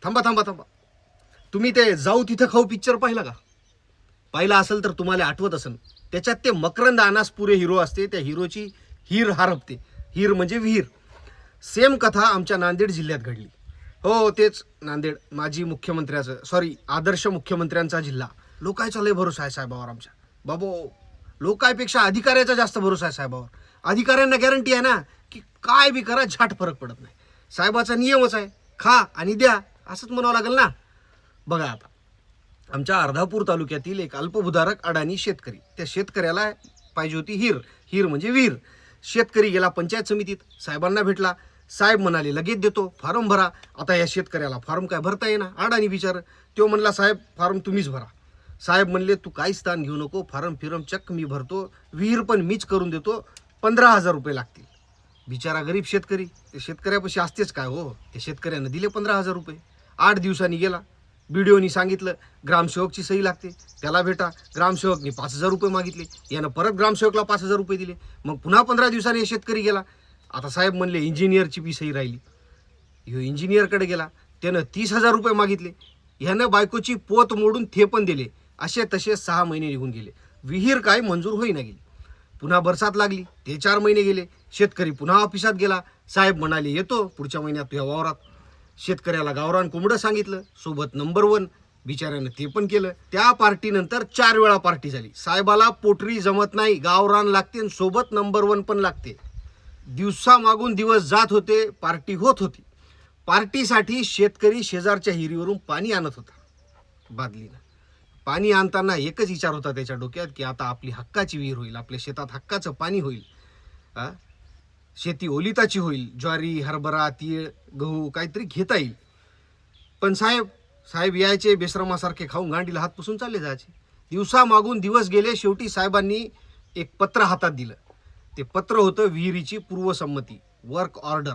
थांबा थांबा थांबा. तुम्ही ते जाऊ तिथं खाऊ पिक्चर पाहिला का? पाहिला असेल तर तुम्हाला आठवत असेल. त्याच्यात ते मकरंद अनासपुरे हिरो असते. त्या हिरोची हीर हरपते. हीर म्हणजे विहीर. सेम कथा आमच्या नांदेड जिल्ह्यात घडली. हो तेच नांदेड, माजी मुख्यमंत्र्याचं सॉरी आदर्श मुख्यमंत्र्यांचा जिल्हा. लोकांचा लय भरोसा आहे साहेबावर आमच्या. बाबो, लोकांपेक्षा अधिकाऱ्याचा जास्त भरोसा आहे साहेबावर. अधिकाऱ्यांना गॅरंटी आहे ना की काय बी करा झाट फरक पडत नाही. साहेबाचा नियमच आहे, खा आणि द्या, असंच म्हणावं लागेल ना. बघा आता आमच्या अर्धापूर तालुक्यातील एक अल्पभूधारक अडाणी शेतकरी, त्या शेतकऱ्याला पाहिजे होती हीर. हीर म्हणजे विहीर. शेतकरी गेला पंचायत समितीत, साहेबांना भेटला. साहेब म्हणाले लगेच देतो, फॉर्म भरा. आता या शेतकऱ्याला फॉर्म काय भरता येईना, अडाणी बिचार. तो म्हणला साहेब फॉर्म तुम्हीच भरा. साहेब म्हणले तू काहीच स्थान घेऊ नको, फॉर्म फिरम चक्क मी भरतो, विहीर पण मीच करून देतो, 15,000 रुपये लागतील. बिचारा गरीब शेतकरी, ते शेतकऱ्यापाशी असतेच काय हो. त्या शेतकऱ्यानं दिले 15,000 रुपये. 8 दिवसांनी गेला, बीडीओनी सांगितलं ग्रामसेवकची सही लागते, त्याला भेटा. ग्रामसेवकनी 5,000 रुपये मागितले. यानं परत ग्रामसेवकला 5,000 रुपये दिले. मग पुन्हा 15 दिवसांनी शेतकरी गेला. आता साहेब म्हणले इंजिनियरची बी सही राहिली. ह्यो इंजिनियरकडे गेला, त्यानं 30,000 रुपये मागितले. ह्यानं बायकोची पोत मोडून ते पण दिले. असे तसे 6 महिने निघून गेले. विहीर काय मंजूर होईना गेली. पुन्हा बरसात लागली, ते 4 महिने गेले. शेतकरी पुन्हा ऑफिसात गेला. साहेब म्हणाले येतो पुढच्या महिन्यात तुझ्या वावरात. शेतकऱ्याला गावरान कोंबडं सांगितलं, सोबत नंबर 1. बिचाऱ्यानं ते पण केलं. त्या पार्टीनंतर 4 वेळा पार्टी झाली. साहेबाला पोटरी जमत नाही, गावरान लागते आणि सोबत नंबर 1 पण लागते. दिवसा मागून दिवस जात होते, पार्टी होत होती. पार्टीसाठी शेतकरी शेजारच्या हिरीवरून पाणी आणत होता बादलीनं. पाणी आणताना एकच विचार होता त्याच्या डोक्यात की आता आपली हक्काची विहीर होईल, आपल्या शेतात हक्काचं पाणी होईल, शेती ओलिताची होईल, ज्वारी हरभरा तीळ गहू काहीतरी घेता येईल. पण साहेब यायचे बेश्रमासारखे खाऊन गांडीला हात पुसून चालले जायचे. दिवसा मागून दिवस गेले. शेवटी साहेबांनी एक पत्र हातात दिलं. ते पत्र होतं विहिरीची पूर्वसंमती, वर्क ऑर्डर.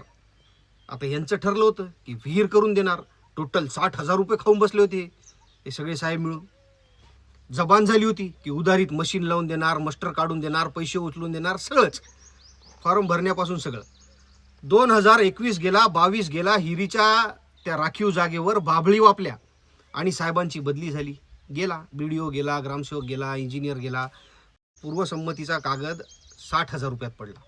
आता यांचं ठरलं होतं की विहीर करून देणार. टोटल 60,000 रुपये खाऊन बसले होते हे सगळे साहेब मिळून. जबान झाली होती की उधारीत मशीन लावून देणार, मस्टर काढून देणार, पैसे उचलून देणार, सगळंच फॉर्म भरण्यापासून सगळं. 2021 गेला, 22 गेला. हिरीच्या त्या राखीव जागेवर बाभळी वापल्या आणि साहेबांची बदली झाली. गेला बीडीओ गेला, ग्रामसेवक गेला, इंजिनियर गेला. पूर्वसंमतीचा कागद 60,000 रुपयात पडला.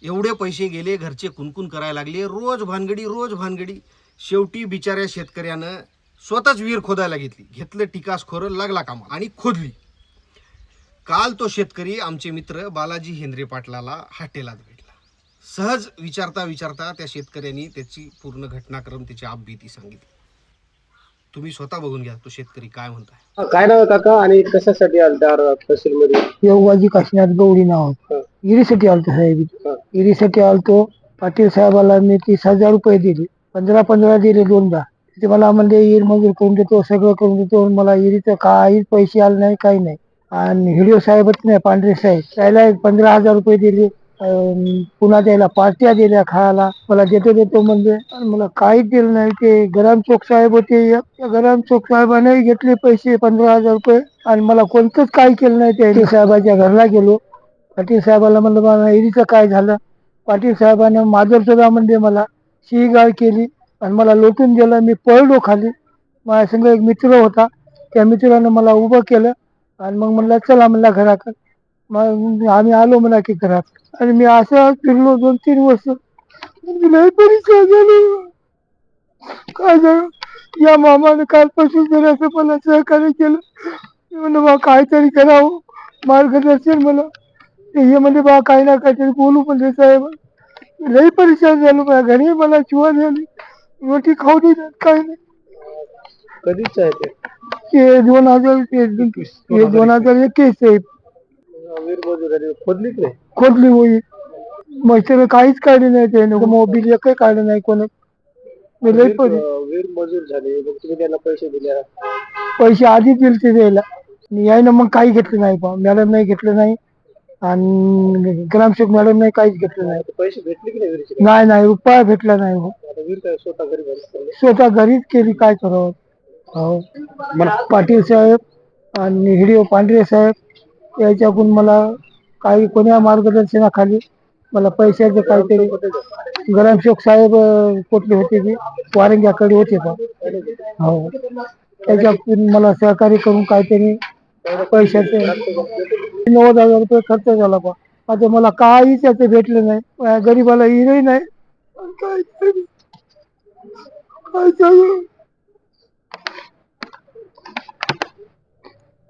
एवढे पैसे गेले. घरचे कुणकुण करायला लागले. रोज भानगडी. शेवटी बिचाऱ्या शेतकऱ्यानं स्वतःच विहीर खोदायला घेतलं टिकास खोरं, लागला कामा आणि खोदली. काल तो शेतकरी आमचे मित्र बालाजी हेंद्रे पाटलाला हाटेलात भेटला. सहज विचारता त्या शेतकऱ्यांनी त्याची पूर्ण घटनाक्रम, त्याची आपबीती सांगितली. तुम्ही स्वतः बघून घ्या तो शेतकरी काय म्हणताय. काय नाव काका आणि कशासाठी आलतार तहसील मध्ये? योगाजी काशीनाथ गौडी नाव. इरीसाठी आलतो साहेब. इरीसाठी आलतो. पाटील साहेबाला मी 30,000 रुपये दिले. 15 दिले 2दा. ते मला म्हणले इर मजूर करून देतो, सगळं करून देतो. मला इरीचं काहीच पैसे आले नाही, काही नाही. आणि हिडिओ साहेबच नाही, पांढरे साहेब, त्याला 15,000 रुपये दिले. पुन्हा त्याला पार्ट्या दिल्या खायला. मला देतो म्हणजे मला काहीच दिलं नाही. ते ग्रामसेवक साहेब होते, त्या ग्रामसेवक साहेबाने घेतले पैसे 15,000 रुपये आणि मला कोणतंच काही केलं नाही. त्या साहेबाच्या घरला गेलो. पाटील साहेबाला म्हणलं मला इरीचं काय झालं. पाटील साहेबांना माजर सुद्धा म्हणजे मला शिगाळ केली आणि मला लोटून गेलं. मी पळलो खाली. माझ्या संग एक मित्र होता, त्या मित्रानं मला उभं केलं आणि मग म्हणलं चला म्हणला घराकडे. मग आम्ही आलो म्हणा की घरात. आणि मी असं फिरलो 2-3 वर्ष. लय परिचय झालो. काय झालं या मामाने कालपासून जरासं मला सहकार्य केलं. म्हणलं बा काहीतरी करावं, मार्गदर्शन मला हे म्हणजे बा काही ना काहीतरी बोलू. पण साहेब लई परेशान झालो. माझ्या घरी मला जीवन झाली, रोटी खाऊ देतात काही नाही. कधीच आहे ते? ते 2021 वीर मजूर खोदलीच नाही. खोदली होई. मस्टर काहीच काढले नाही. ते मोबिल एकही काढलं नाही कोणी. वीर मजूर झाले, मग तुम्ही त्यांना पैसे दिले? पैसे आधी दिले ते द्यायला. यायनं मग काही घेतलं नाही. मॅडम नाही घेतलं नाही आणि ग्रामसेवक मॅडम नाही काहीच घेतलं नाही. पैसे भेटले की नाही? नाही रुपया भेटला नाही. वीर काय स्वतः घरी स्वतः घरीच केली. काय करावं. हो मला पाटील साहेब आणि हिडिओ पांढरे साहेब याच्याकडून मला काही कोण्या मार्गदर्शनाखाली मला पैशाचे काहीतरी. ग्रामसेवक साहेब कुठले होते ते वारंग्याकडे होते का हो त्याच्यातून मला सहकार्य करून काहीतरी पैशाचे 90,000 रुपये खर्च झाला बा. आता मला काही त्याचे भेटले नाही. गरीबाला हिरही नाही. काय करू? काय सांगू?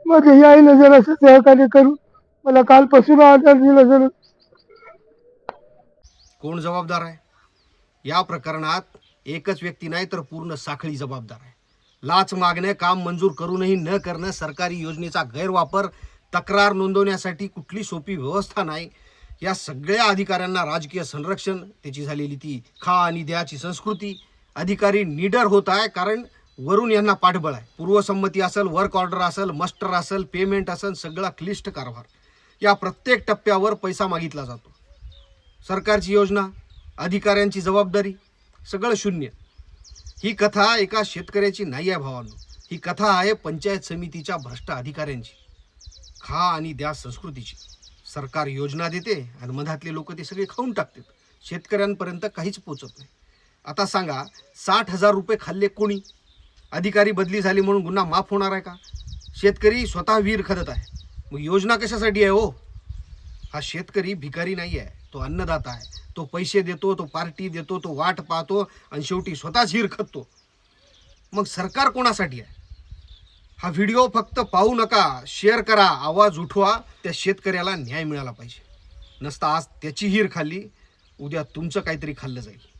माझ्या यायला जरासं सहकार्य करू. मला कालपासून आधार दिला जरा. कोण जबाबदार आहे या प्रकरणात? एकच व्यक्ती नाही तर पूर्ण साखळी जबाबदार आहे. लाच मागणे, काम मंजूर करूनही न करणं, सरकारी योजनेचा गैरवापर, तक्रार नोंदवण्यासाठी कुठली सोपी व्यवस्था नाही, या सगळ्या अधिकाऱ्यांना राजकीय संरक्षण, त्याची झालेली ती खा आणि द्याची संस्कृती. अधिकारी निडर होत आहे कारण वरून यांना पाठबळ आहे. पूर्वसंमती असेल, वर्क ऑर्डर असेल, मस्टर असेल, पेमेंट असेल, सगळा क्लिष्ट कारभार. या प्रत्येक टप्प्यावर पैसा मागितला जातो. सरकारची योजना, अधिकाऱ्यांची जबाबदारी, सगळं शून्य. ही कथा एका शेतकऱ्याची नाही आहे भावांनो. ही कथा आहे पंचायत समितीच्या भ्रष्ट अधिकाऱ्यांची, खा आणि द्या संस्कृतीची. सरकार योजना देते आणि मधातले लोक ते सगळे खाऊन टाकतात. शेतकऱ्यांपर्यंत काहीच पोचत नाही. आता सांगा, 60,000 रुपये खाल्ले कोणी? अधिकारी बदली झाली म्हणून गुन्हा माफ होणार आहे का? शेतकरी स्वतः विहीर खदत आहे, मग योजना कशासाठी आहे हो? हा शेतकरी भिकारी नाही आहे, तो अन्नदाता आहे. तो पैसे देतो, तो पार्टी देतो, तो वाट पाहतो आणि शेवटी स्वतःच हिर खदतो. मग सरकार कोणासाठी आहे? हा व्हिडिओ फक्त पाहू नका, शेअर करा, आवाज उठवा. त्या शेतकऱ्याला न्याय मिळाला पाहिजे. नसता आज त्याची हिर खाल्ली, उद्या तुमचं काहीतरी खाल्लं जाईल.